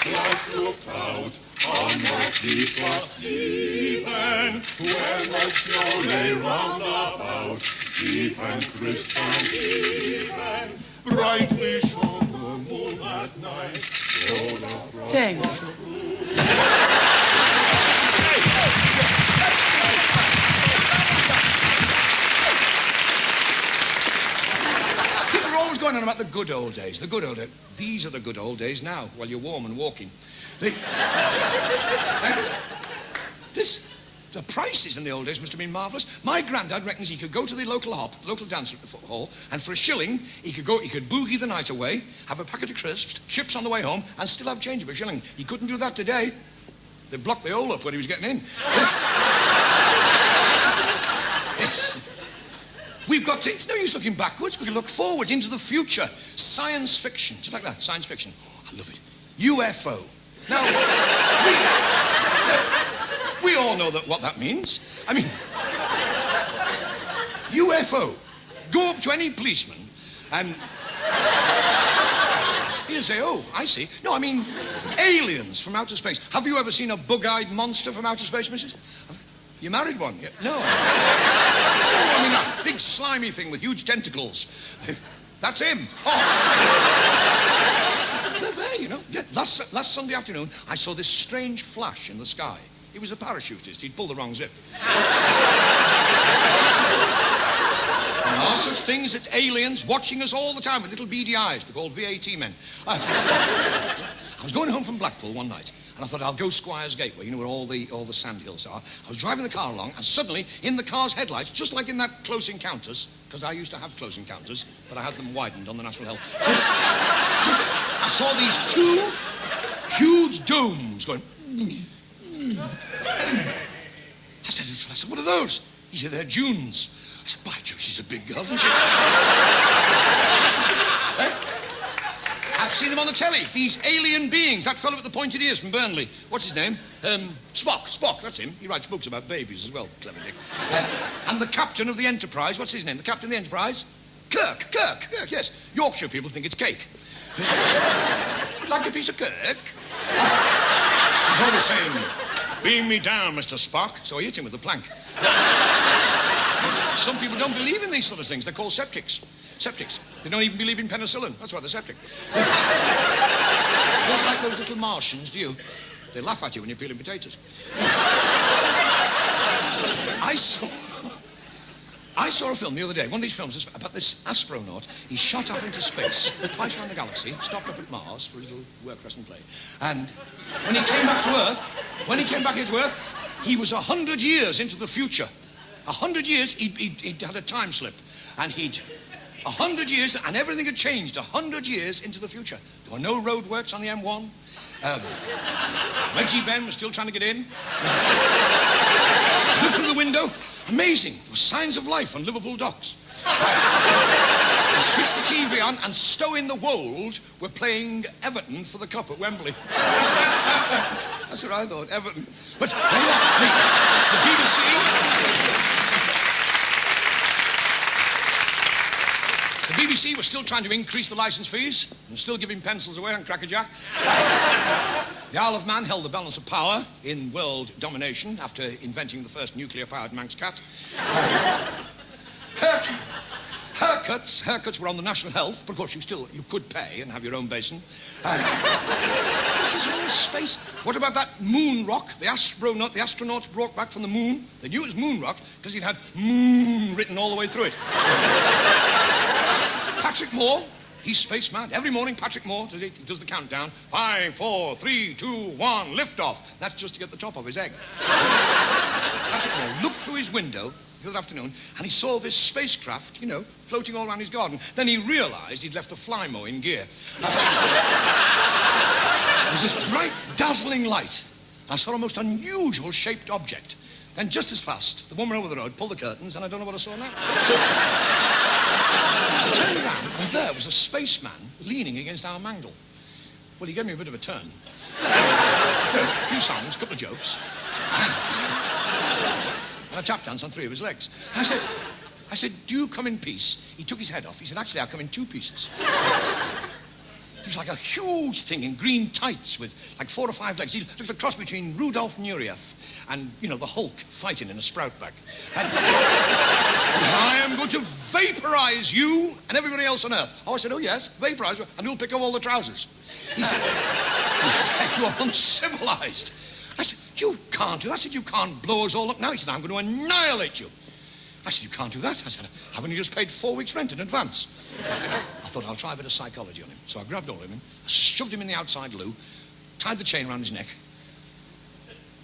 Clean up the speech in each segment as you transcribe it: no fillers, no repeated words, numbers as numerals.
last looked out on the peaks of Stephen, where the snow lay round about, deep and crisp and even, brightly shone the moon that night. Thank you. People are always going on about the good old days, the good old days. These are the good old days now, while you're warm and walking. The prices in the old days must have been marvellous. My granddad reckons he could go to the local dance hall, and for a shilling, he could boogie the night away, have a packet of crisps, chips on the way home, and still have change of a shilling. He couldn't do that today. They blocked the hole up when he was getting in. It's no use looking backwards. We can look forward into the future. Science fiction. Do you like that? Science fiction. Oh, I love it. UFO. Now, we all know what that means. I mean, UFO. Go up to any policeman and he'll say, oh, I see. No, I mean, aliens from outer space. Have you ever seen a bug-eyed monster from outer space, missus? You married one? Yeah. No. Oh, I mean, that big slimy thing with huge tentacles. That's him. Oh. They're there, you know. Yeah. Last Sunday afternoon, I saw this strange flash in the sky. He was a parachutist. He'd pulled the wrong zip. There are such things as aliens watching us all the time with little beady eyes. They're called VAT men. I was going home from Blackpool one night, and I thought I'll go Squire's Gateway, you know, where all the sand hills are. I was driving the car along, and suddenly, in the car's headlights, just like in that Close Encounters, because I used to have Close Encounters, but I had them widened on the National Health. I saw these two huge domes going. I said, what are those? He said, they're dunes. I said, by Jove, she's a big girl, isn't she? I've seen them on the telly. These alien beings. That fellow with the pointed ears from Burnley. What's his name? Spock, that's him. He writes books about babies as well, clever dick. And the captain of the Enterprise. What's his name? The captain of the Enterprise? Kirk, yes. Yorkshire people think it's cake. Like a piece of Kirk. He's always saying, beam me down, Mr. Spock. So I hit him with the plank. Some people don't believe in these sort of things. They're called septics. They don't even believe in penicillin. That's why they're septic. You don't like those little Martians, do you? They laugh at you when you're peeling potatoes. I saw a film the other day, one of these films about this astronaut. He shot off into space, twice around the galaxy, stopped up at Mars for a little work, rest and play. And when he came back into Earth, he was 100 years into the future. 100 years, he'd had a time slip. And 100 years, and everything had changed 100 years into the future. There were no roadworks on the M1. Reggie Ben was still trying to get in. Looked through the window. Amazing. There were signs of life on Liverpool docks. I switched the TV on, and Stowe in the Wold were playing Everton for the Cup at Wembley. That's what I thought, Everton. But the BBC... The BBC was still trying to increase the licence fees and still giving pencils away on Cracker Jack. The Isle of Man held the balance of power in world domination after inventing the first nuclear-powered Manx-cat. Haircuts were on the National Health, but of course you could pay and have your own basin. This is all space. What about that moon rock? The astronauts brought back from the moon. They knew it was moon rock because it had moon written all the way through it. Patrick Moore, he's space mad. Every morning, Patrick Moore does the countdown. 5, 4, 3, 2, 1, lift off. That's just to get the top of his egg. Patrick Moore looked through his window the other afternoon, and he saw this spacecraft, you know, floating all around his garden. Then he realised he'd left the flymo in gear. There was this bright, dazzling light. I saw a most unusual shaped object. Then just as fast, the woman over the road pulled the curtains, and I don't know what I saw now. So I turned around, and there was a spaceman leaning against our mangle. Well, he gave me a bit of a turn. A few songs, a couple of jokes. And a tap dance on 3 of his legs. I said, do you come in peace? He took his head off. He said, actually, I come in 2 pieces. was like a huge thing in green tights with like 4 or 5 legs. He looked a cross between Rudolph Nureyev and, you know, the Hulk fighting in a sprout bag. And he said, I am going to vaporize you and everybody else on Earth. Oh, I said, oh, yes, vaporize, and you'll pick up all the trousers. He said, you are uncivilized. I said, you can't do that. I said, you can't blow us all up now. He said, I'm going to annihilate you. I said, you can't do that. I said, I've only just paid 4 weeks' rent in advance. I thought, I'll try a bit of psychology on him. So I grabbed hold of him, shoved him in the outside loo, tied the chain around his neck,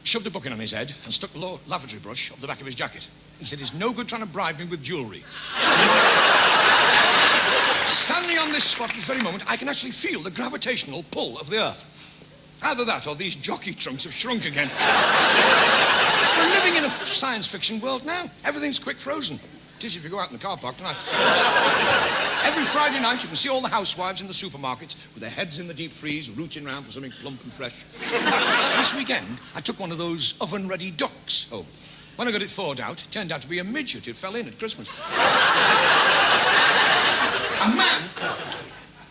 shoved a bucket on his head, and stuck the lavatory brush up the back of his jacket. He said, it's no good trying to bribe me with jewellery. Standing on this spot at this very moment, I can actually feel the gravitational pull of the Earth. Either that or these jockey trunks have shrunk again. We're living in a science fiction world now. Everything's quick frozen. It is if you go out in the car park tonight. Every Friday night you can see all the housewives in the supermarkets with their heads in the deep freeze, rooting around for something plump and fresh. Last weekend, I took one of those oven-ready ducks home. When I got it thawed out, it turned out to be a midget. It fell in at Christmas.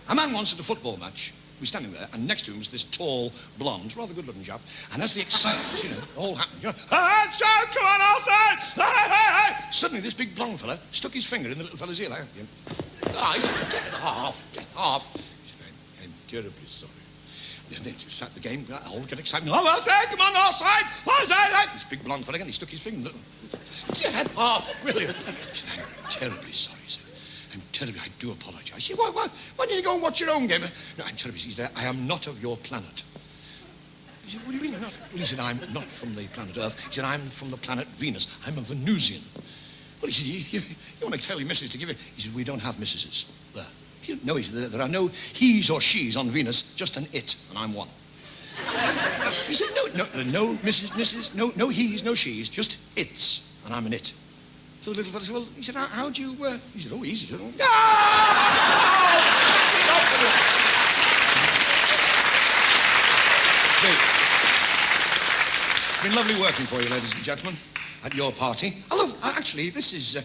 A man once at a football match, we were standing there, and next to him was this tall, blonde, rather good-looking chap, and as the excitement, you know, all happened, you know, hey, Joe, come on outside! Hey, hey, hey! Suddenly, this big blonde fella stuck his finger in the little fella's ear, like, he said, get off. He said, I'm terribly sorry. And then to start the game, all get excited. Oh, outside, come on, outside! Outside! This big blonde fella again, he stuck his finger in the little... Get off, brilliant. He said, I'm terribly sorry, he said. I'm terribly, I do apologise. He said, why didn't you go and watch your own game? No, I'm terribly, he said, I am not of your planet. He said, what do you mean you're not? Well, he said, I'm not from the planet Earth. He said, I'm from the planet Venus. I'm a Venusian. Well, he said, you want to tell your missus to give it? He said, we don't have missuses there. No, he said, there are no he's or she's on Venus, just an it, and I'm one. He said, no missus, no he's, no she's, just it's, and I'm an it. So the little fella said, well, he said, how do you, he said, oh, easy. It's been lovely working for you, ladies and gentlemen, at your party. Although, actually, this is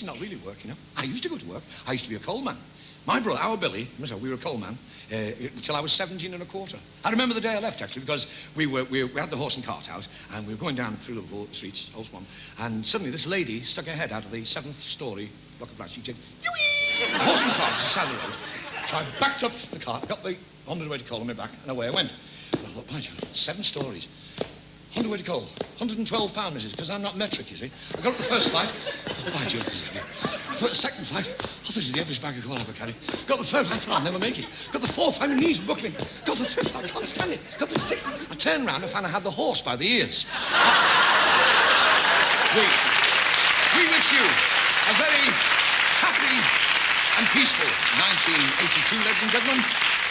not really work, you know. I used to go to work. I used to be a coal man. My brother, our Billy, we were a coal man until I was 17 and a quarter. I remember the day I left, actually, because we had the horse and cart out, and we were going down through Liverpool streets, Old Swan, and suddenly this lady stuck her head out of the 7th story block of flats. She said, "Yoo-wee!" The horse and cart was the side of the road. So I backed up to the cart, got the underway to coal on my back, and away I went. And I thought, by Jove, 7 stories. Underway to coal, £112, missus, because I'm not metric, you see. I got up the first flight, I thought, by Jove, this is heavy. I thought the second flight, this is the heaviest bag of coal I've ever carried. Got the third, I thought I'll never make it. Got the fourth, my knees were buckling. Got the fifth, I can't stand it. Got the sixth, I turned round and found I had the horse by the ears. We wish you a very happy and peaceful 1982, ladies and gentlemen.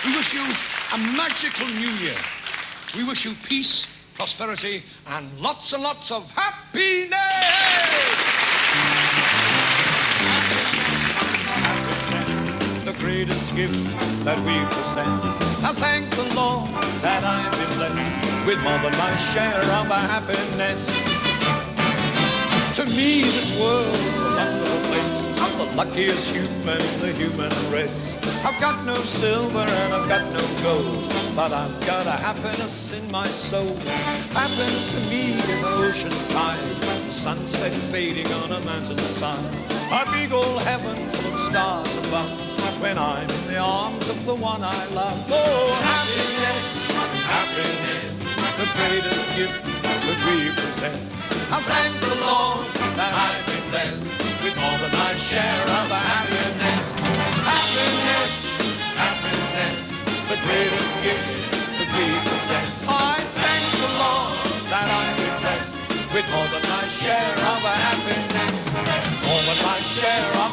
We wish you a magical new year. We wish you peace, prosperity, and lots of happiness! Happiness, the greatest gift that we possess. I thank the Lord that I've been blessed with more than my share of happiness. To me, this world is a wonderful place. I'm the luckiest human in the human race. I've got no silver and I've got no gold, but I've got a happiness in my soul. Happiness to me is an ocean tide, the sunset fading on a mountainside, a big old heaven full of stars above, when I'm in the arms of the one I love. Oh, happiness, happiness, the greatest gift that we possess. I thank the Lord that I've been blessed with more than my share of happiness. Happiness, happiness, the greatest gift that we possess. I thank the Lord that I've been blessed with more than my share of happiness. More than my share of